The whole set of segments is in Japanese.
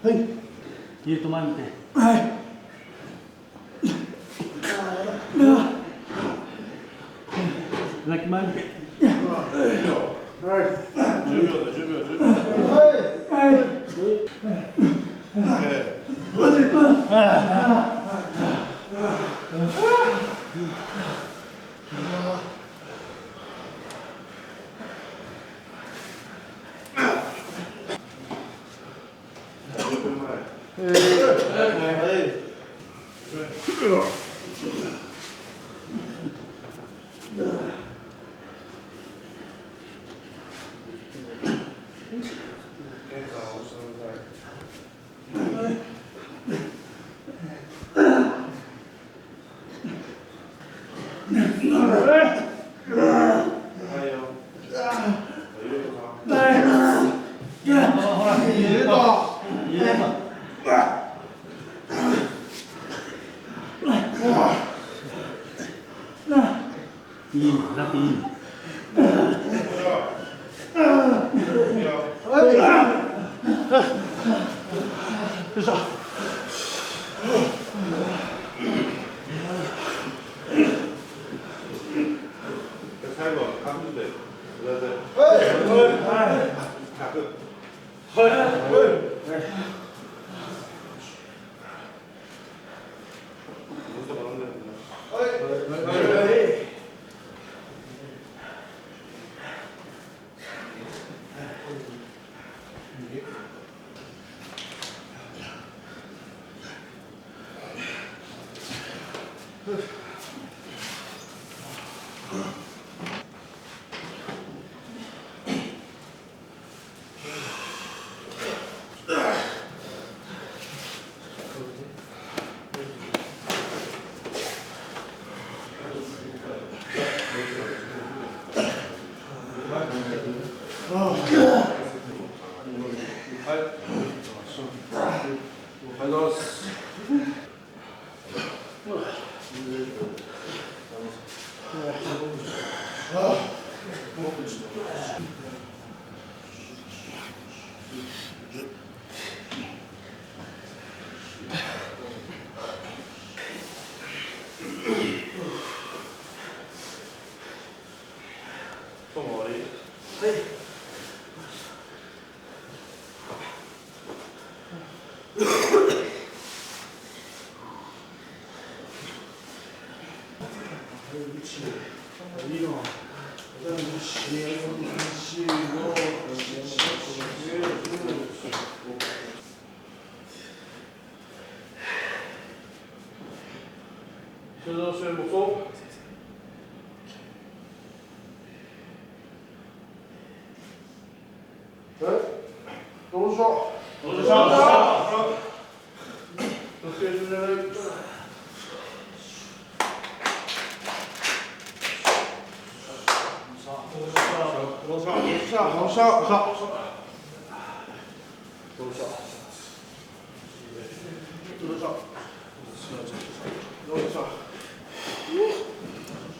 はい。ゆうと前見て。はい。泣き前見て。はい。10秒で10秒10秒。はい。いいの、だっていいの。最後は感じでください。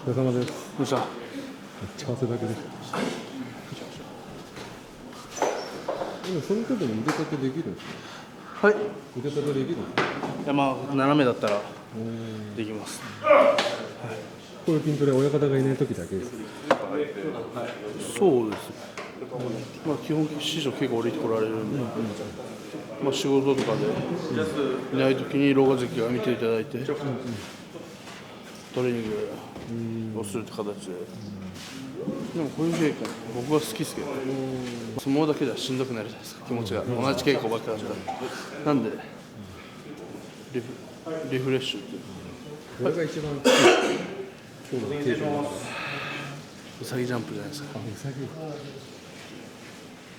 お疲れ様です。どうした？めっちゃ汗だくでした。今その時も腕立てできるんですか？はい。腕立てできるんですか？いや、まあ斜めだったらできます。こういう筋トレは親方がいない時だけですか？そうです。まあ基本師匠結構降りてこられるんで、まあ仕事とかでいない時に老眼関が見ていただいて、トレーニングをするって形で。でもこういう経験僕は好きですけど、相撲だけではしんどくなるじゃないですか、気持ちが。同じ稽古ばっかりだったら。なんでリフレッシュっていう。これが一番今日の経験。うさぎジャンプじゃないですか。あ、うさぎ。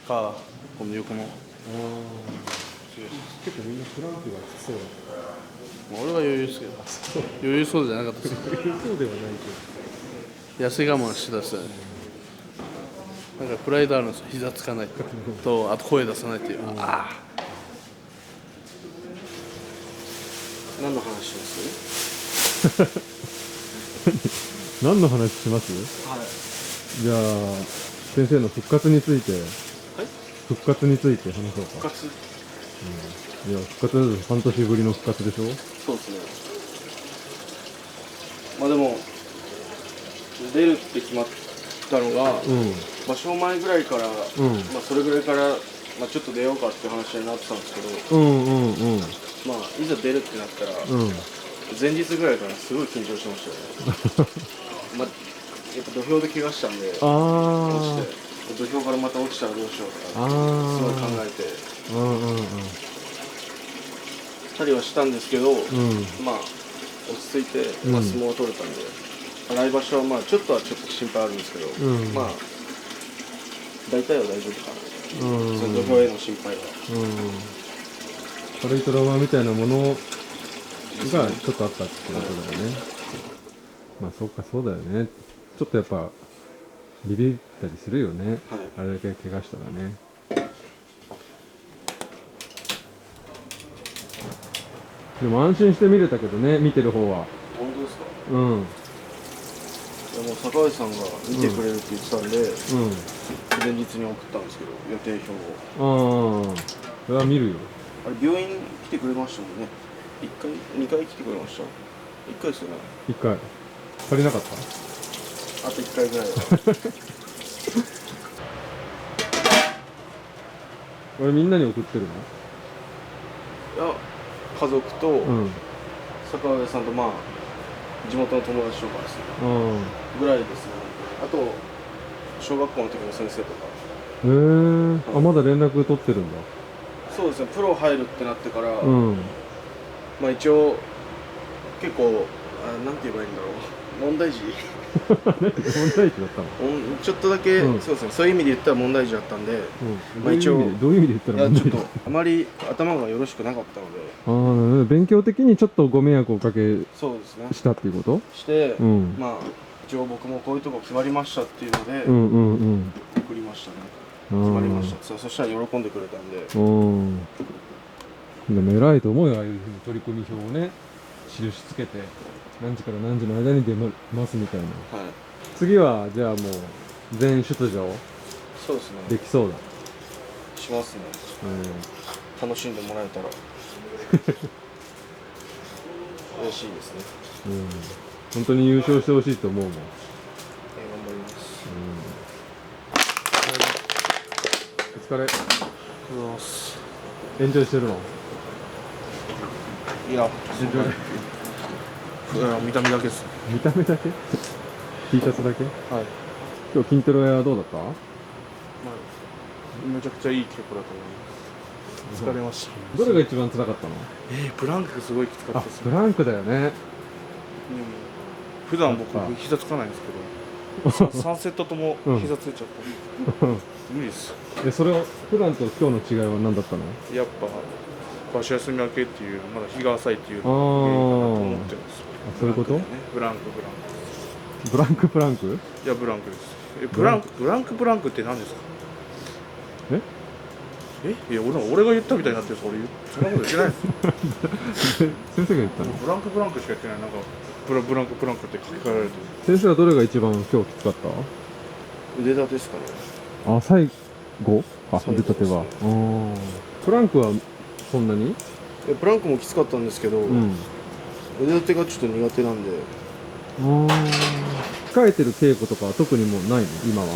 か、この横の。結構みんなプランクがきつそうだ。俺は余裕ですけど。余裕そうじゃなかったです。そうではないけど。痩せ我慢してたし、なんかプライドあるんですよ。膝つかないと、あと声出さないっていう。ああ。何の話します？何の話します？はい。じゃあ先生の復活について。はい。復活について話そうか。復活。いや、復活だと半年ぶりの復活でしょ。そうですね。まあでも出るって決まったのが、うん場所前ぐらいから、うんまあそれぐらいから、まあ、ちょっと出ようかっていう話になってたんですけど、うんうんうんまあいざ出るってなったら、うん前日ぐらいからすごい緊張してましたよね。まあやっぱ土俵で怪我したんで、落あちて土俵からまた落ちたらどうしようとあかすごい考あえてあうんうんたりはしたんですけど、うんまあ落ち着いて、うんまあ、相撲を取れたんで、来場所はまあちょっと心配あるんですけど、うんまあ大体は大丈夫かな、うんその土俵への心配は。軽いトラウマみたいなものがちょっとあったってことだよね。まあそうか、そうだよね。ちょっとやっぱビビったりするよね、はいあれだけ怪我したらね。でも安心して見れたけどね、見てる方は。本当ですか？うんうんいやもう坂井さんが見てくれるって言ってたんで、前日に送ったんですけど予定表を。ああそれは見るよ。あれ病院来てくれましたもんね。1回2回来てくれました。1回ですよね。一回足りなかった。あと1回ぐらいは。俺みんなに送ってるの？いや家族と、うん坂上さんとまあ地元の友達とかですねうんぐらいですね。あと小学校の時の先生とか。へえあまだ連絡取ってるんだ。そうですね。プロ入るってなってから、うんまあ一応結構なんて言えばいいんだろう、問題児問題児だったの？ちょっとだけ、うんそうですね、そういう意味で言ったら問題児だったんで、うんまあ一応どういう意味で言ったいら問題児？やちょっとあまり頭がよろしくなかったので、ああなるほど。勉強的にちょっとご迷惑をおかけそうですねしたっていうこと？して、うんまあ一応僕もこういうとこ決まりましたっていうので、うんうんうん送りましたね。決まりました。そしたら喜んでくれたんで、うんでも偉いと思うよ、ああいうふうに取り組み表をね印つけて何時から何時の間に出ますみたいな。はい、次はじゃあもう全出場そうですね。できそうだ。しますね。楽しんでもらえたら嬉しいですね。うん本当に優勝してほしいと思うもん。頑張ります。お疲れ。ありがとうございます。エンジョイしてるの？いや、エンジョイ見た目だけです。見た目だけT シャツだけ。はい。今日筋トレはどうだった？めちゃくちゃいい結果だと思います。疲れました。どれが一番辛かったの？プランクすごいきつかあったです。ブランクだよね。普段僕そっか膝つかないんですけど、3セットとも膝ついちゃった。無理です。それを普段と今日の違いは何だったの？やっぱ場所休み明けっていう、まだ日が浅いっていうあーのが原因かなと思ってます。あそういうこと？ブランク。ブランクプランク？いやブランクです。ブランクって何ですか？いや俺が言ったみたいになってるんです。そんなこと言ってないです。先生が言ったの？ブランクしか言ってない。なんかブランクって書き換えられてる。先生はどれが一番今日きつかっ腕立てですかね。た？あ最後？あ最後です腕立ては。プランクはそんなに？プランクもきつかったんですけど、うん腕立てがちょっと苦手なんで。控えてる稽古とかは特にもうないの今は？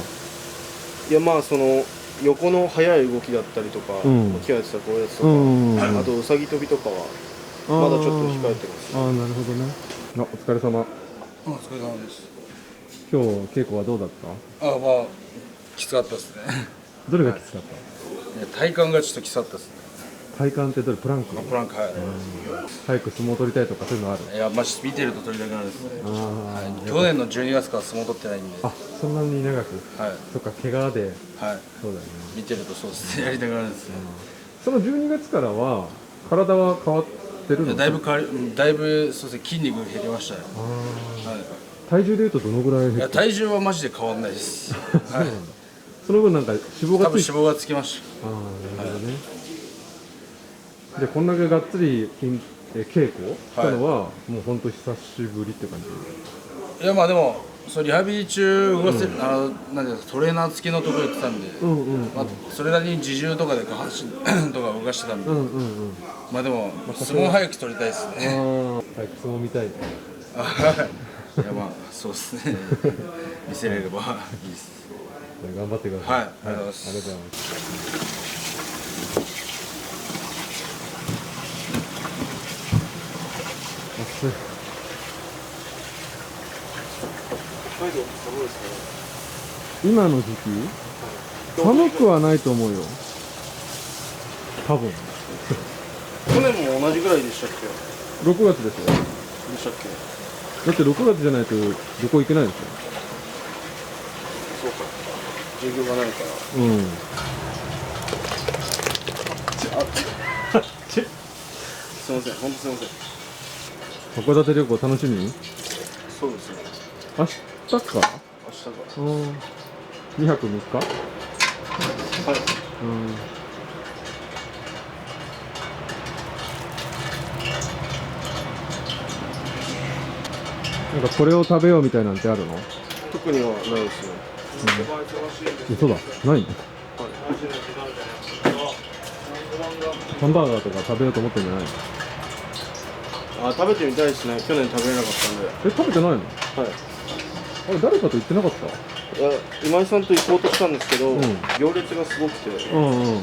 いやまあその横の速い動きだったりとか、うん気合いやつとかこういうやつとか、あとうさぎ跳びとかはまだちょっと控えてます。ああなるほどね。お疲れ様。お疲れ様です。今日稽古はどうだった？まあきつかったですね。どれがきつかった？体幹がちょっときつかったですね。体幹ってどれ？プランク？プランク早く相撲取りたいとかそういうのある？いやマジ見てると取りたくなるですね。あ去年の12月から相撲取ってないんで、あそんなに長く？はいそっか怪我で。はいそうだよね。見てるとそうですねやりたくなるですね。その12月からは体は変わってるの？だいぶそうですね筋肉減りましたよ。は体重でいうとどのぐらいい。い減った？や体重はマジで変わんないです。はい。その分なんか脂肪多分がついて。脂肪がつきましああなるほどね。でこんだけがっつり稽古したのは、もう本当久しぶりって感じ？た。いやまあでもそうリハビリ中動かせ、なんていうかトレーナー付きのところ行ってたんで、まあ、それなりに自重とかで下半身とか動かしてたんで、まあでも相撲早く取りたいですね。早く相撲見たいね。いやまあそうですね。見せれればいいです。頑張ってください。はい、ありがとうございます。ありがとうございます。暑い。今の時期寒くはないと思うよ。多分去年も同じぐらいでしたっけ6月でしょ。でしたっけ。だって6月じゃないと旅行行けないでしそうか、授業がないから。ょ。うん。すいません、本当すいません。函館旅行楽しみ？そうですね、明日か？明日から。うん。2泊3日？はい。うん。なんかこれを食べようみたいなんてあるの？特にはないですね。嘘だ。ないの？ハンバーガーとか食べようと思ってんじゃないの？あ、食べてみたいですね。去年食べれなかったんで。食べてないの？はい。あれ誰かと言ってなかった？いや、今井さんと行こうとしたんですけど、うん行列がすごくて、ちょうんうんうん。っ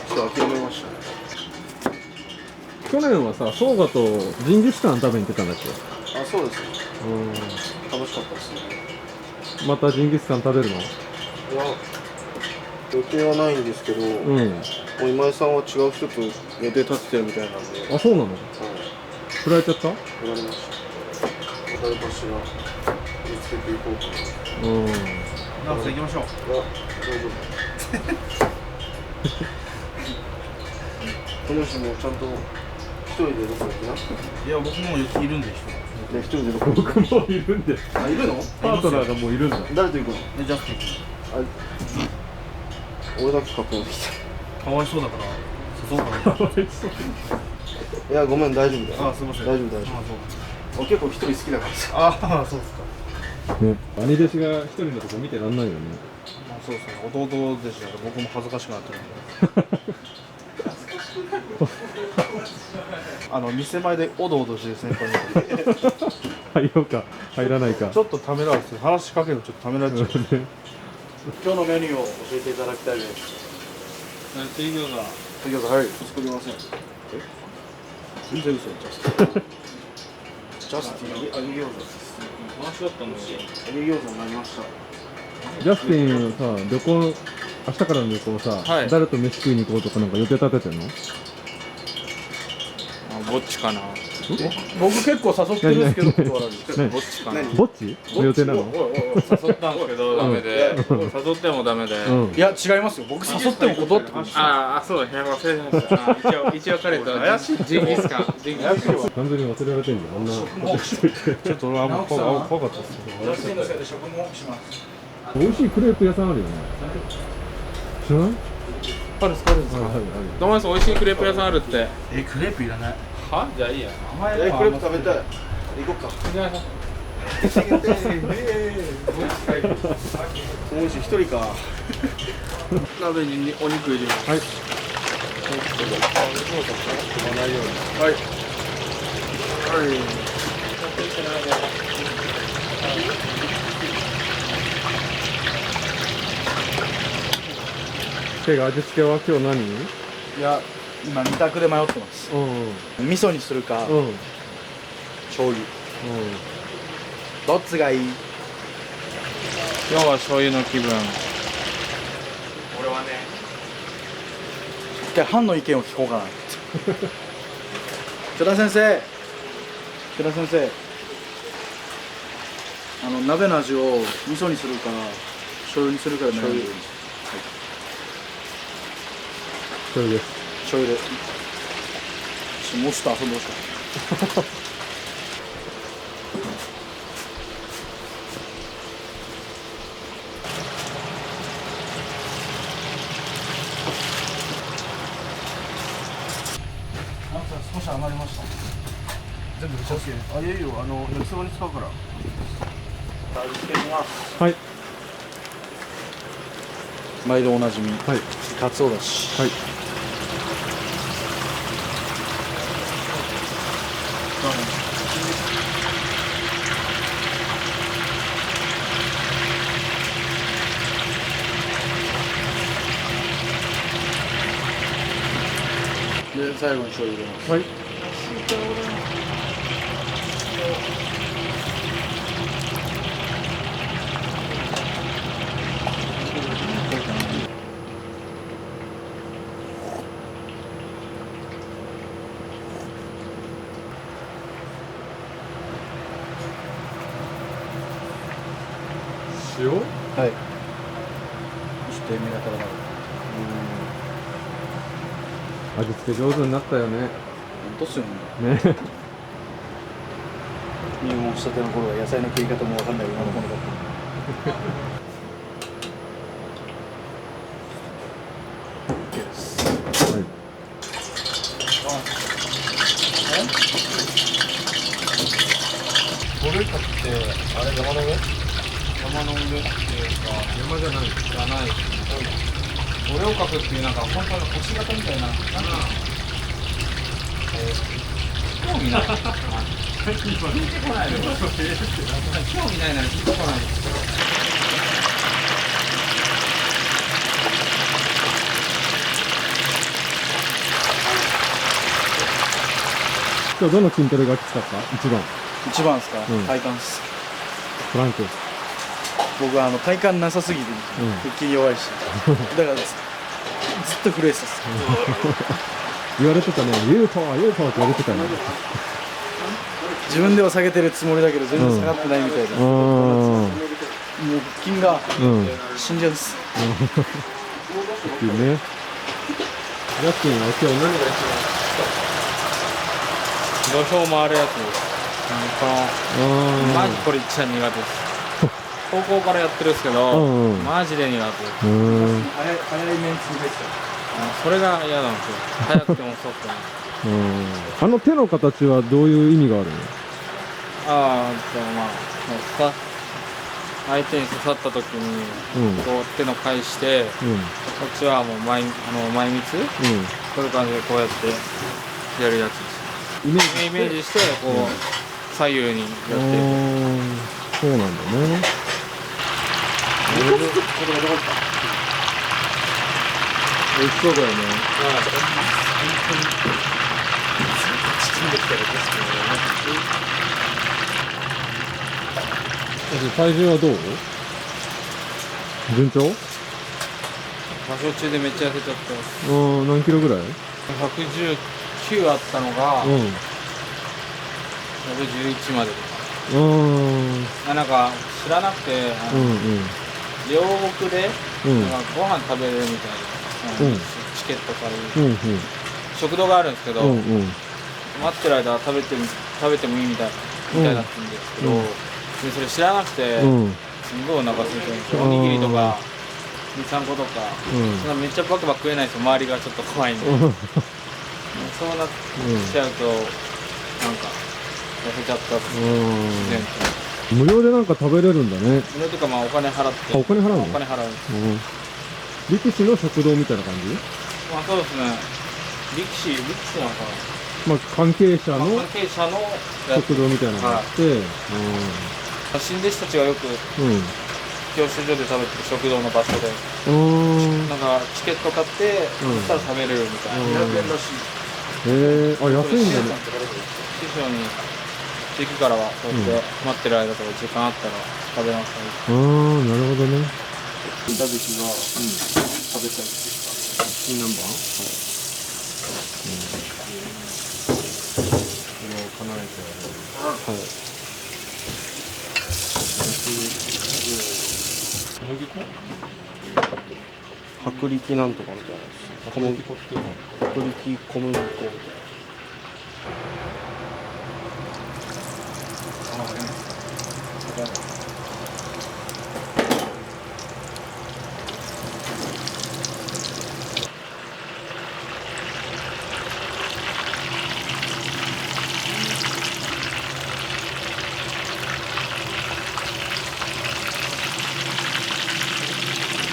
と諦めましたね。去年はさ、ソーガとジンギスカン食べに行ってたんだっけ？あ、そうですね。う楽しかったですね。ん。またジンギスカン食べるの？いや、予定はないんですけど、もうん。う今井さんは違う人と予定立ててるみたいなんで、はい、あ、そうなの？振られちゃった？言われました。誰かしら見つけていこうかな。うん。直していきましょう。いや、大丈夫。この人もちゃんと一人でどこ行くな。いや僕もいるんでで、一人でどこ行く。僕もいるんで。あ、いるの？パートナーがもういるんだ。誰と行くの？ジャスティン。あ、俺だけかっこよく来かわいそうだから誘おうかな。かわいそう。た。いや、ごめん、大丈夫だよ。あ、すみません。大丈夫、大丈夫。俺結構一人好きだからさ。ああ、そうですか。ね、兄弟子が一人のとこ見てらんないよね。まあそうですね。弟弟子だと僕も恥ずかしくなってるんで。店前でおどおどしてる先輩に入ろうか、入らないか。ちょっとためらうです話しかけるのちょっとためらっちゃう。ね。今日のメニューを教えていただきたいです。水餃子。水餃子、はい、作りません。全然嘘。ジャスティン、揚げ餃子です。回しだったんですよ。揚げ餃子になりました。ジャスティンさ、旅行、明日からの旅行さ、はい誰と飯食いに行こうとかなんか予定立ててんの？ぼっちかな。僕結構誘ってるんですけど、断られる。ねぼっちかな。ぼっちの予定なの？誘ったんですけどダメで、誘ってもダメで。うん。いや、違いますよ。僕誘っても断ってくるんですよ。あ、そうだ、忘れてました。一応彼と怪しい。ジンギスカン。怪しいわ。完全に忘れられてんじゃん。あんなことしといて。ちょっと俺はもう怖かったです。ジャスティンのせいで食もします。美味しいクレープ屋さんあるよね。知らない？パルスパルスはいはいはい。どうもです。美味しいクレープ屋さんあるって。クレープいらない。は？じゃあいいや。クレープ食べたい。行こうか。もう一人か。鍋にお肉入れます。はい。はい。手が味付けは今日何？いや、今二択で迷ってます。うんうん味噌にするか、うん醤油。どっちがいい？今日は醤油の気分。俺はね。一回班の意見を聞こうかな。福田先生。福田先生。鍋の味を味噌にするか醤油にするかで悩んでるんです。それです。醤油で。もうちょっと遊んでほしかった。少し余りました。全部打ち合わせ。あ、いいよ、焼きそばに使うから。はい毎度おなじみ、はいかつおだし。はいで、最後に醤油入れます。はい塩はい。そして目がからなる。味付け上手になったよね本当っすよね。ね入門したての頃は野菜の切り方もわかんないようなものだった。はいボルカってあれ山の上？山の上っていうか山じゃないじゃない。五稜郭っていうなんか本当の星型みたいな。興味ない。聞いてこないよ。興味ないなら聞いてこないです。今日どの筋トレがきつかった一番一番ですか？うん体幹です。フランク僕は体幹なさすぎて腹筋弱いし、だからずっと震えてたっす。言われてたね UFO って言われてたね自分では下げてるつもりだけど全然下がってないみたいで、もう腹筋が死んじゃうんです。っていうねジャスティンは今日何が一土俵回るやつです。このマジこれ一番苦手です。高校からやってるんですけど、うんマジで苦手です。早いメンツに入ってそれが嫌なんですよ。早くても遅くても。あの手の形はどういう意味があるのまあ、そう相手に刺さった時に、こう手の返して、こっちはもう前密、こういう感じでこうやってやるやつです。イメージして、こう、左右にやってる。そうなんだね美味しそうだよね体重はどう順調場所中でめっちゃ痩せちゃってます。何キロぐらい119あったのが、うん111まで。なんか知らなくて、両国で、なんかご飯食べれるみたいな、チケット借りる、食堂があるんですけど、待ってる間は食べてもいいみたいだったんですけど、でそれ知らなくて、すんごいお腹空いてるんですよ。おにぎりとか2、3個とか、そんなめっちゃバクバク食えないんですよ。周りがちょっと怖いんで、そうなっちゃうとなんか痩せちゃったって自然と。無料でなんか食べれるんだね無料とかまあお金払って。お金払うのお金払う。力士の食堂みたいな感じまあそうですね。力士なのかまあ関係者な。の関係者のやつ食堂みたいなのがあって新弟子たちがよく教習所で食べてる食堂の場所で、なんかチケット買って、そしたら食べれるみたいな。200円らしい。あ、安いんだね師匠に駅からはそうやって待ってる間とか時間あったら食べなさい。なるほどねた時が食べたいって新ナンバーそれを必ずやる。はい。薄力なんとかみたいな。小麦粉っていうの？薄力小麦粉みたいな。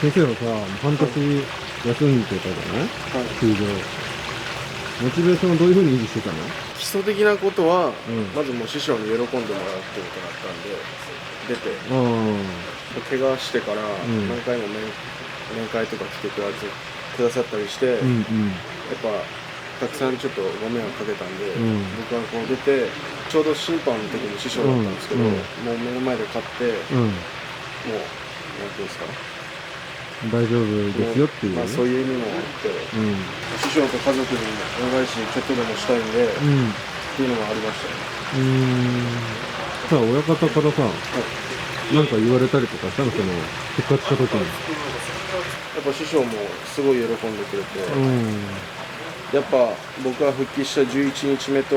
先生はさ、半年休んでたじゃない、休業。モチベーションはどういうふうに維持してたの？基礎的なことは、うんまずもう師匠に喜んでもらうっていうことだったんで出て、怪我してからん何回も面会とか来てくださったりして、やっぱたくさんちょっとご迷惑かけたんで、ん僕はこう出てちょうど審判の時に師匠だったんですけど、うんもう目の前で勝って、もうなんていうんですか、大丈夫ですよっていうね。まあ、そういう意味もあって、師匠と家族に恩返しちょっとでもしたいんで、っていうのがありましたね。さあ、親方からさ、なんか言われたりとかしたの、その復活した時に。やっぱ師匠もすごい喜んでくれて、やっぱ僕が復帰した11日目と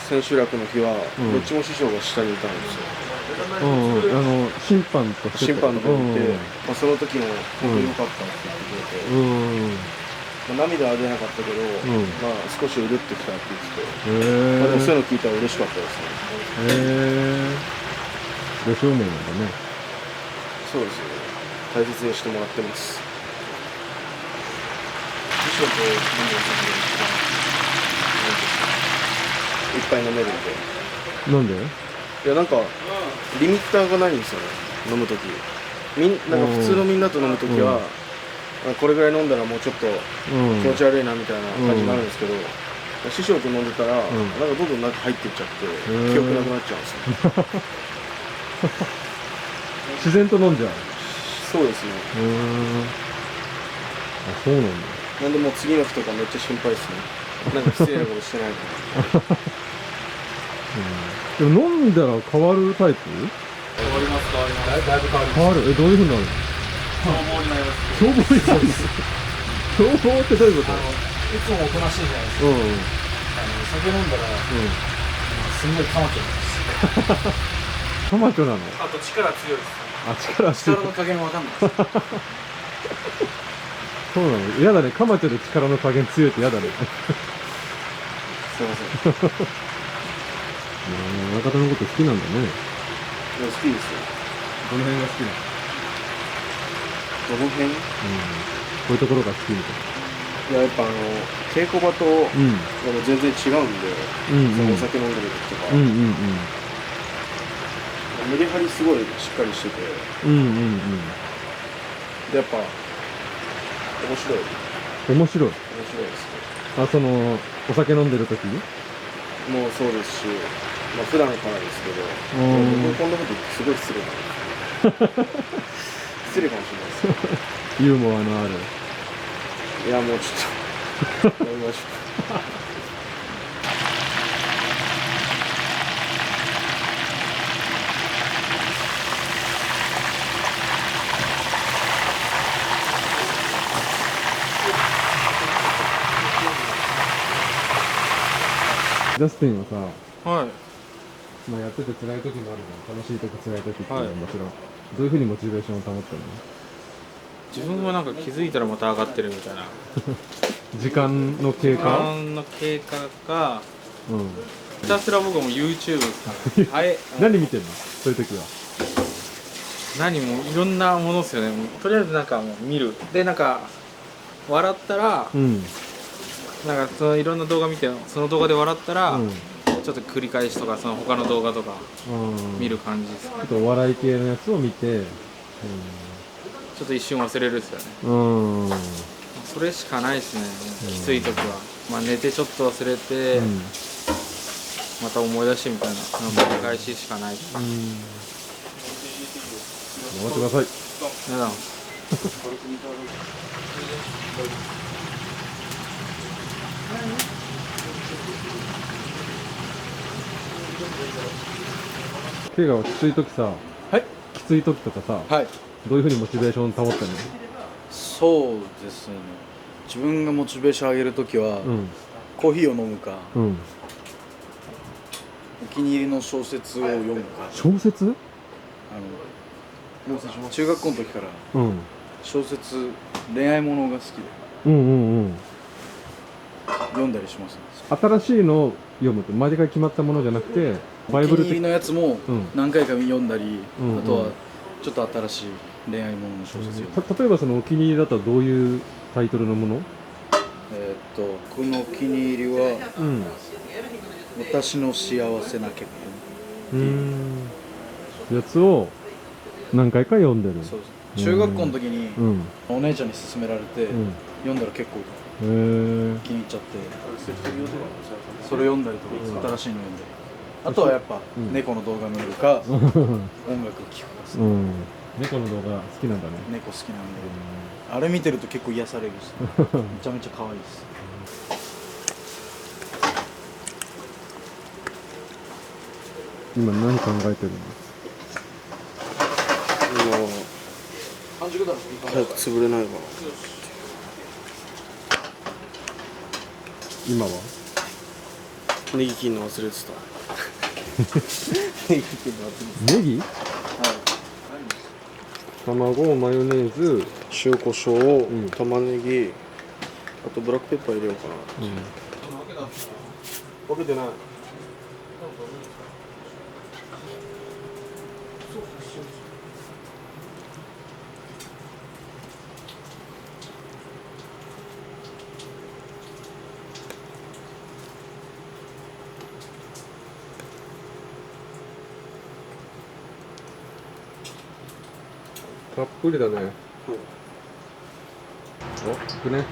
千秋楽の日は、どっちも師匠が下にいたんですよ。審判として審判でいて、まあ、その時も本当に良かったって言ってくれて、まあ、涙は出なかったけど、まあ、少しうるってきたって言ってて、まあ、でもそういうの聞いたら嬉しかったですね。でしょうもんなんだね。そうですね。大切にしてもらってます。師匠と飲んでる時が一番いっぱい飲めるんで。なんで？いや、なんかリミッターがないんですよね、飲む時。なんか普通のみんなと飲む時は、これぐらい飲んだらもうちょっと気持ち悪いなみたいな感じになるんですけど、師匠と飲んでたら、なんかどんどん中入っていっちゃって、記憶なくなっちゃうんですよ。自然と飲んじゃう。そうですね。あ、そうなんだ。なんでもう次の日とかめっちゃ心配ですね。なんか失礼なことしてないかな。でも飲んだら変わるタイプ？変わりますだいぶ変わります。変わる？どういうふうになるの？凶暴になります。凶暴になるの？凶暴ってどういうこと？いつもおとなしいじゃないですか。酒飲んだら、すんごいカマチョなんです。カマチョなの？あと力強いです。あ、力強い。力の加減わかんないです。そうなの？嫌だね。カマチョで力の加減強いって嫌だね。すいません。親方のこと好きなんだね。いや、好きですよ。どの辺が好きなの？どの辺？こういうところが好きみたいいや、やっぱ稽古場と、全然違うんで、そのお酒飲んでる時とか、メリハリすごいしっかりしてて、で、やっぱ面白い。面白い。面白いですね。あ、そのお酒飲んでる時？もうそうですし、まあ普段からですけど、僕こんなこと言ってすごい失礼なんです失礼かもしれないです。ユーモアのある。いや、もうちょっとやめましょジャスティンはさ、はい。まあ、やってて辛い時もあるじゃん。楽しい時辛い時っていうのはもちろん、どういうふうにモチベーションを保ってるの？自分はなんか気づいたらまた上がってるみたいな。時間の経時過？間の経過が、ひたすら僕も YouTube 何見てんの？そういう時は。何もいろんなものですよね。とりあえずなんかもう見る。で、なんか笑ったら、なんかそのいろんな動画見て、その動画で笑ったら、ちょっと繰り返しとかその他の動画とか見る感じですね。ちょっとお笑い系のやつを見て、ちょっと一瞬忘れるですよね。それしかないですね。きつい時は、まあ寝てちょっと忘れて、また思い出してみたいな繰り返ししかない。頑張ってください。ありがとうございます。怪我はきつい時さ、きつい時とかさ、どういうふうにモチベーション保ってんの？そうですね。自分がモチベーション上げるときは、コーヒーを飲むか、お気に入りの小説を読むか。小説？中学校の時から小説、恋愛ものが好きで読んだりしますね。新しいのを読むと毎回決まったものじゃなくて、バイブル的お気に入りのやつも何回か読んだり、あとはちょっと新しい恋愛ものの小説読む。例えばそのお気に入りだったらどういうタイトルのもの？僕のお気に入りはうん。私の幸せな結やつを何回か読んでる。婚。そうです。中学校の時にうん。お姉ちゃんに勧められて、うん。読んだら結構へえ。気に入っちゃって、それ読んだりとか、新しいの読んで、あとはやっぱ猫の動画見るか、音楽聴くかです。うん。猫の動画好きなんだね。猫好きなんで、あれ見てると結構癒されるし、めちゃめちゃ可愛いです。今何考えてるの？早く潰れないかな。今は？ネギ切るの忘れてた。ネギ？卵、マヨネーズ、塩コショウ、うん玉ねぎ、あとブラックペッパー入れようかな。分けてない。たっぷりだね。お、いくね。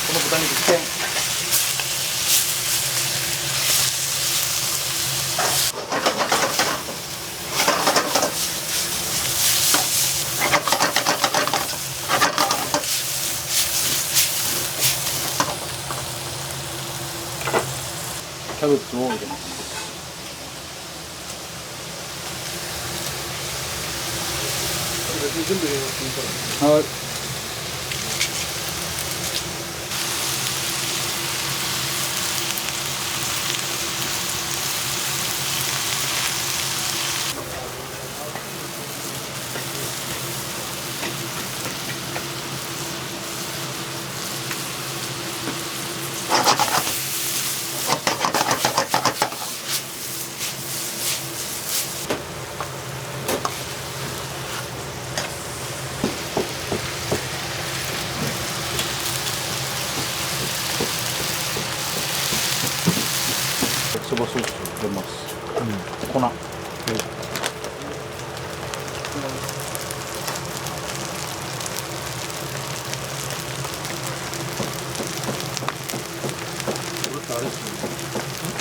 この豚肉危険。キャベツを入れます。はい。そばソースを入れます。粉。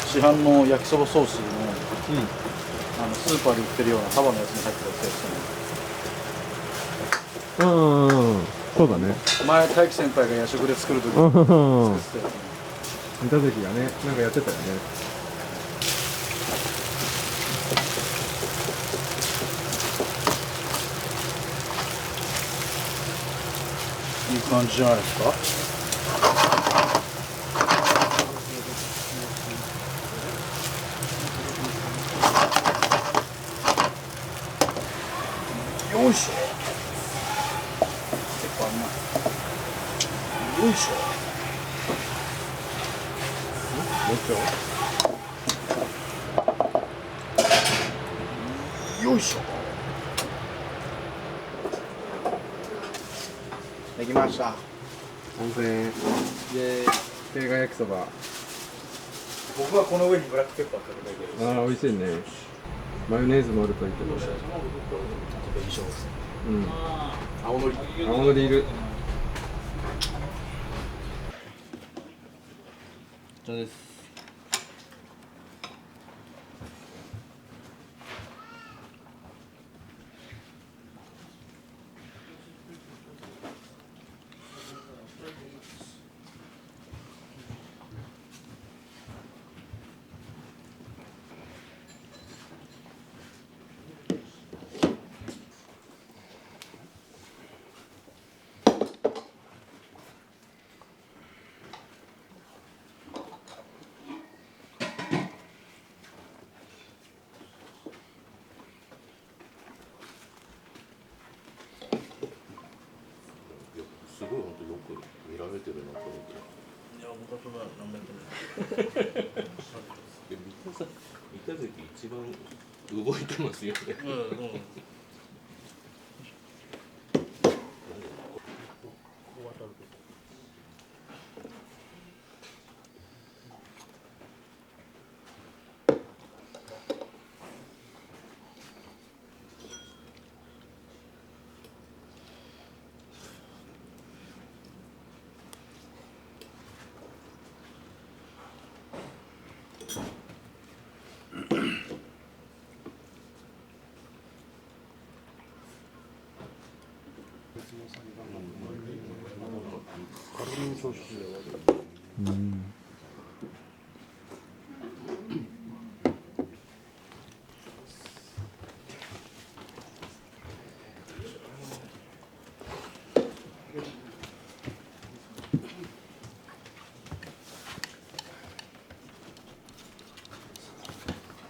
市販の焼きそばソースの、スーパーで売ってるような束のやつに入ってるやつですね。そうだね。前大輝先輩が夜食で作るときうん。に作ってたやつね。三田関がね、なんかやってたよね。いい感じじゃないですか。よいしょ。結構あんな。よいしょ。もう一丁。よいしょ。できました。温泉。で、映画焼きそば。僕はこの上にブラックペッパーかけたいけど。ああ、美味しいね。マヨネーズもあるといいけど。紅生姜です。うん。青のり。青のりいる。こちらです。すごい本当よく見られてるなと思って。や昔は何メートル。三日月一番動いてますよね。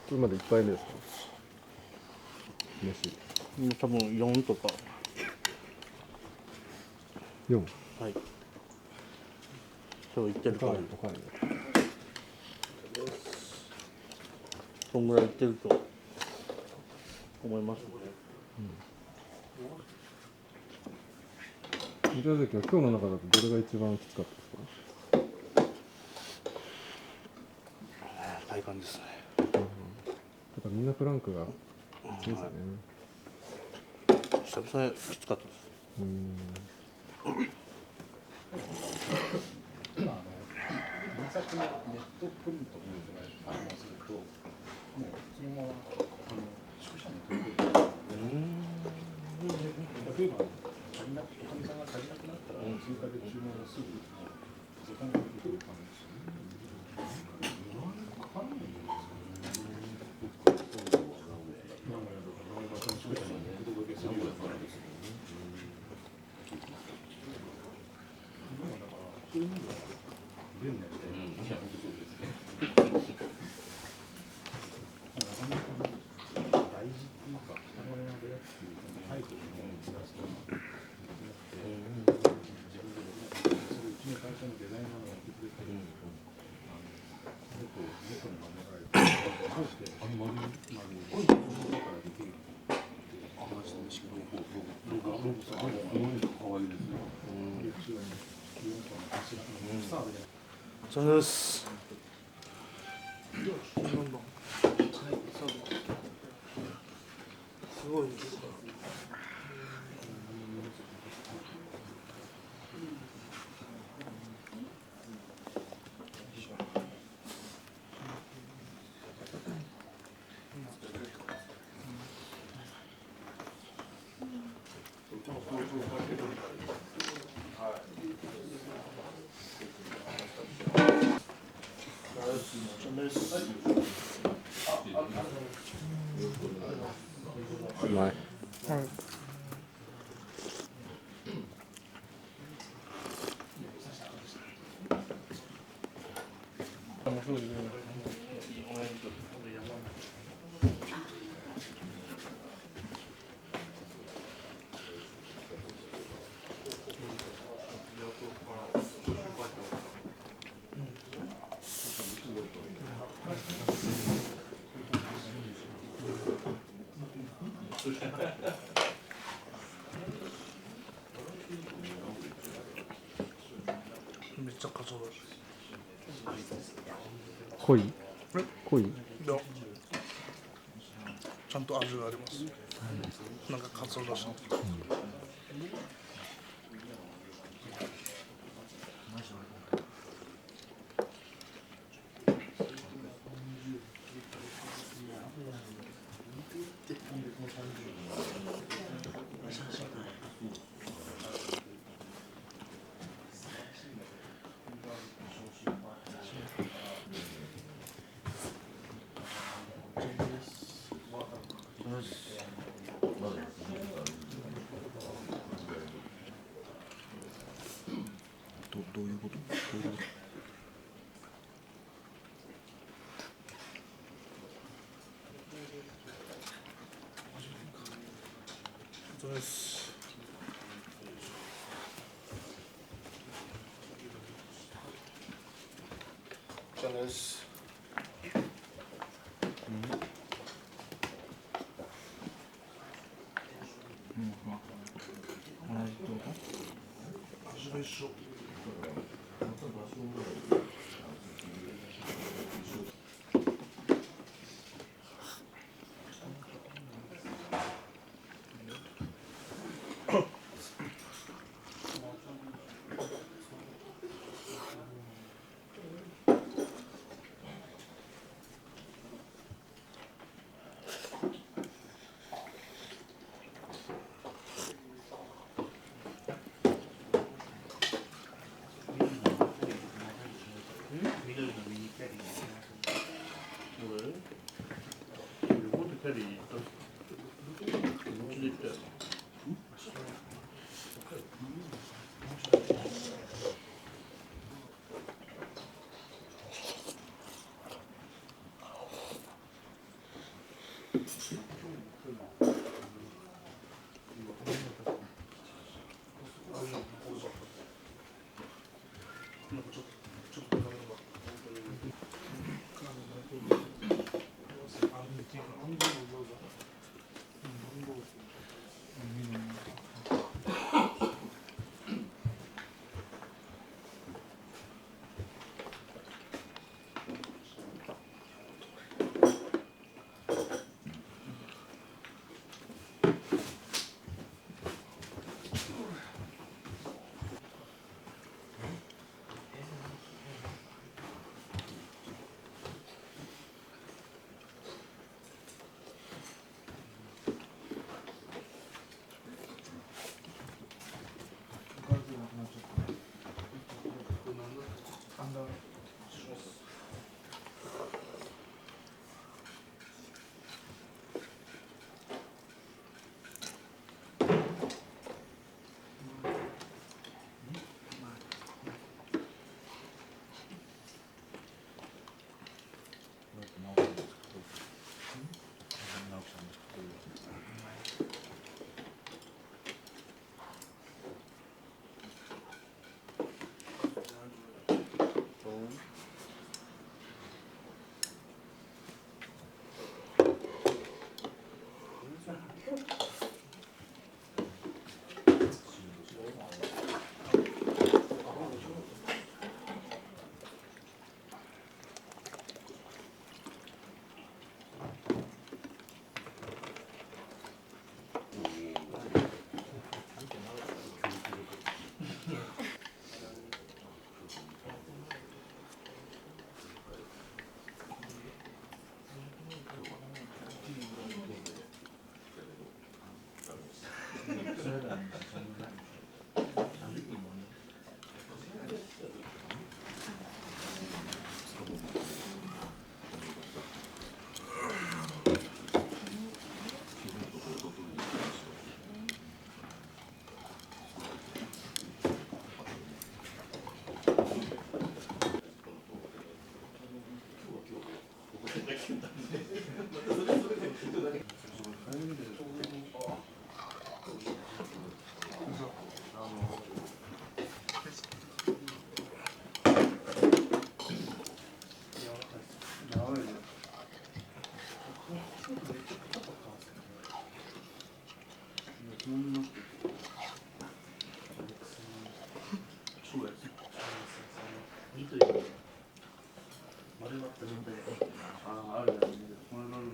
これまで1杯目ですか？飯。多分4とか。4。はい。今日行ってるから。おかわり。そんぐらい行ってると思いますね。三田関は今日の中だとどれが一番きつかったですか？体感ですね。やっぱみんなプランクがきついですよね。久々にきつかったです。お疲れ様です。すごい。うまい。めっちゃかつおだし。濃い？濃い？いや、ちゃんと味があります。なんかかつおだし。どういうこと？お疲れ様です。ちゃんです。味が一緒。キャリー行ったどっちで行ったよ。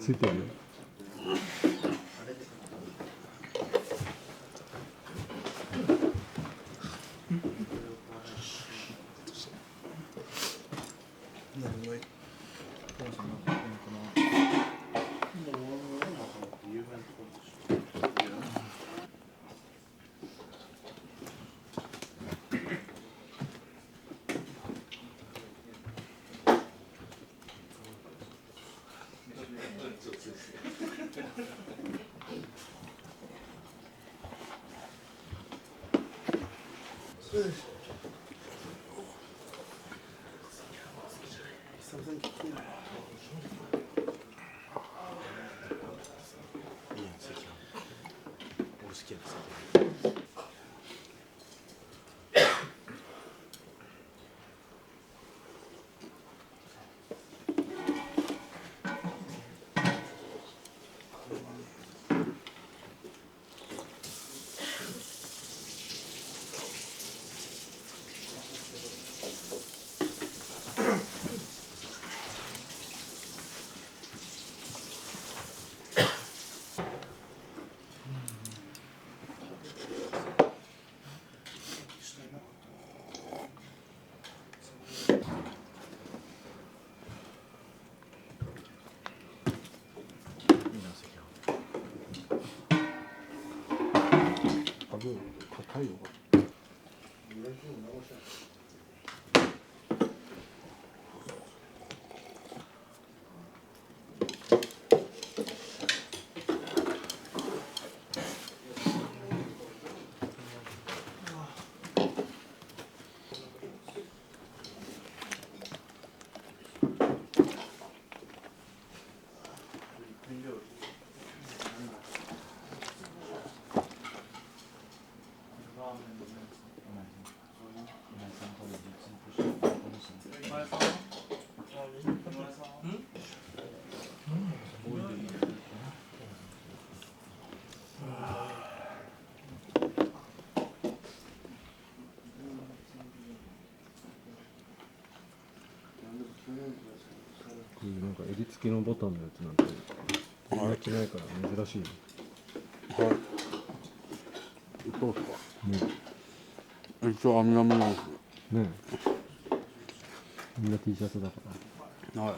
ついてるよ。太陽がなんか襟付きのボタンのやつなんてみんな着ないから珍しいね。はいそうですかね一応網網なんですねみんな T シャツだからはい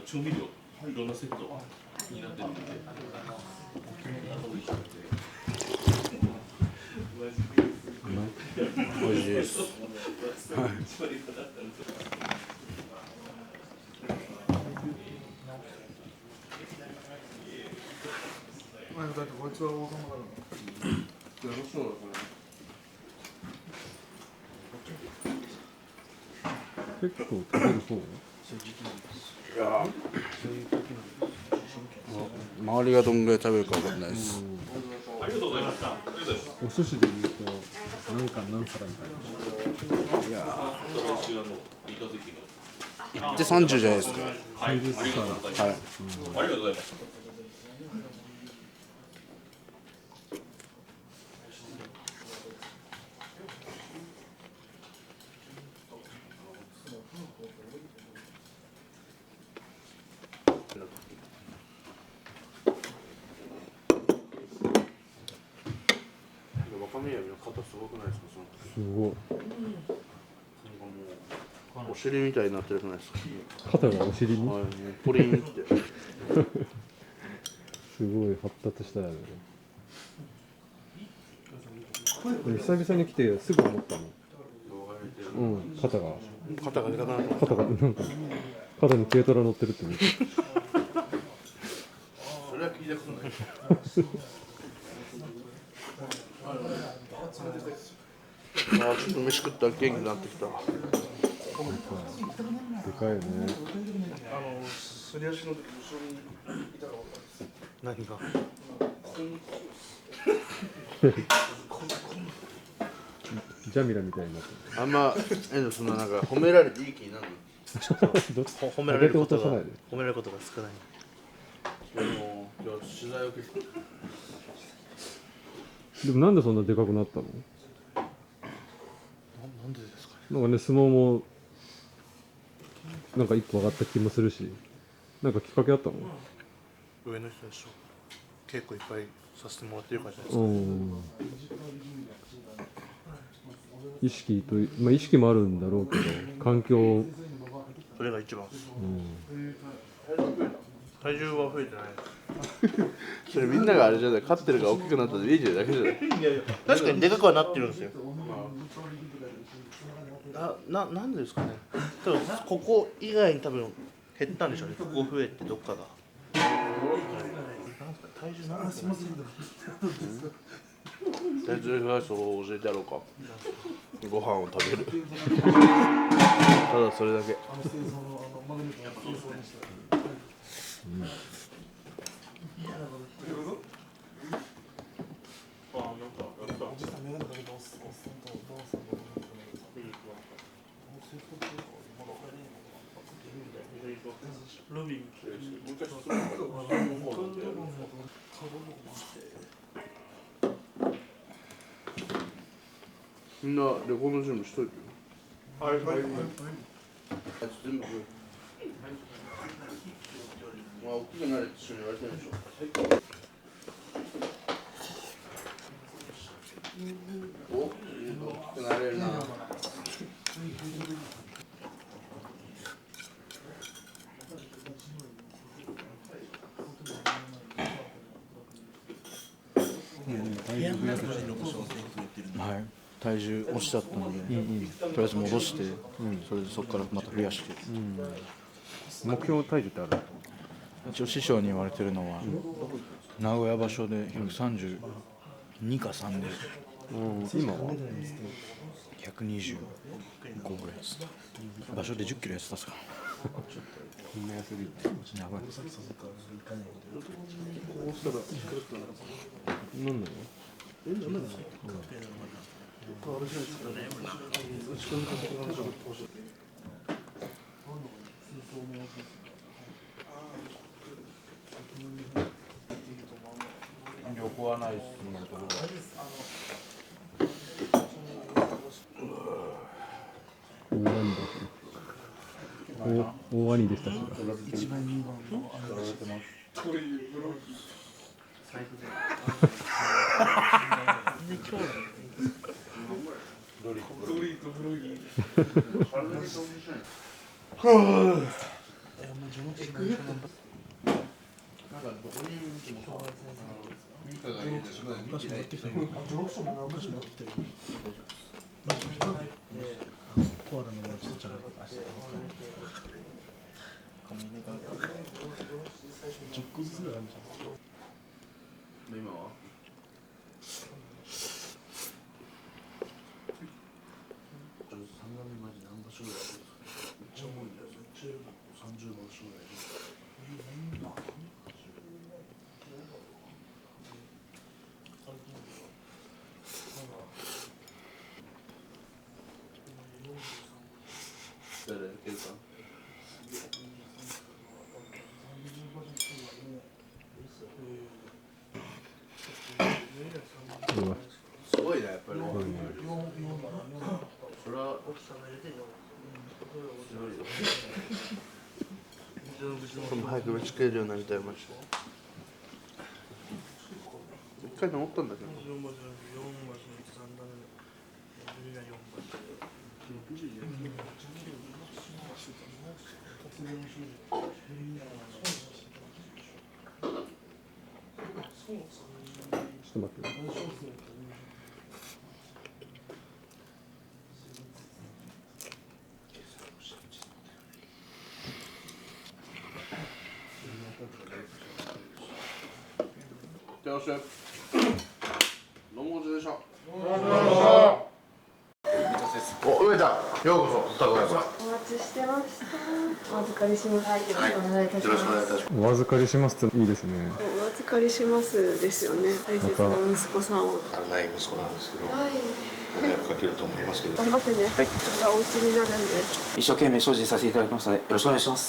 調味料いろんなセットになってるんで、美味しいですだってこいつは王様だろ結構食べる方いや周りがどんぐらい食べるかわかんないですありがとうございました。お寿司で言うと何か何皿みたいな。いや私イカ好きの行って30じゃないですかはい、ありがとうございます。はいありがとうございます。わかめやみの肩すごくないですかすごい。お尻みたいになってるじゃないですか肩がお尻に、はい、もうポリンってすごい発達したよね。久々に来てすぐ思ったの。うん、肩がでかくなって肩がなんか肩に軽トラ乗ってるって見て。それは聞いたことないあちょっと飯食ったら元気になってきたでかいよね。すり足の時後ろにいたら分かる何がジャミラみたいになってあんまそんななんか褒められていい気になるる。褒められることが上げて落とさないで。褒められることが少ないでも今日取材を受けてでもなんでそんなでかくなったの？なんでですかねなんかね、相撲もなんか一個上がった気もするし、なんかきっかけあったの？上の人でしょ稽古いっぱいさせてもらってるからじゃないですかうん。意識と、まあ意識もあるんだろうけど、環境、それが一番ですうん、体重は増えてないそれみんながあれじゃない勝ってるから大きくなったでいいじゃんだけじゃない確かにでかくはなってるんですよなんでですかね多分ここ以外に多分減ったんでしょうねここ増えてどっかがなんすか体重なんですか体重増やす方法を教えてやろうかご飯を食べるただそれだけみんな旅行の準備しといてよはいはいはい全部まあ大きくなれって一緒に言われてるでしょおはい体重落ちちゃったので、とりあえず戻して、それでそこからまた増やして、目標体重ってある？一応師匠に言われてるのは、名古屋場所で132か3で、今は125ぐらいです。場所で10キロ痩せたっすから。みんな痩せるよ。やばい。なんだろ旅行はないっす今のところ。大ワニでしたし。すごいねやっぱりね。それはでも早く飯食えるようになりたいマジで。一回治ったんだけど。ちょっと待って。よし。どうもでした。お、上ちゃん、ようこそ、お待ちしてました。お預かりします。よろしくお願いいたします。お預かりしますっていいですね。お預かりしますですよね。大切な息子さんを。ない息子なんですけど、はい。ご迷惑かけると思いますけど。頑張ってね。はい。お家になるんで。一生懸命精進させていただきますのでよろしくお願いします。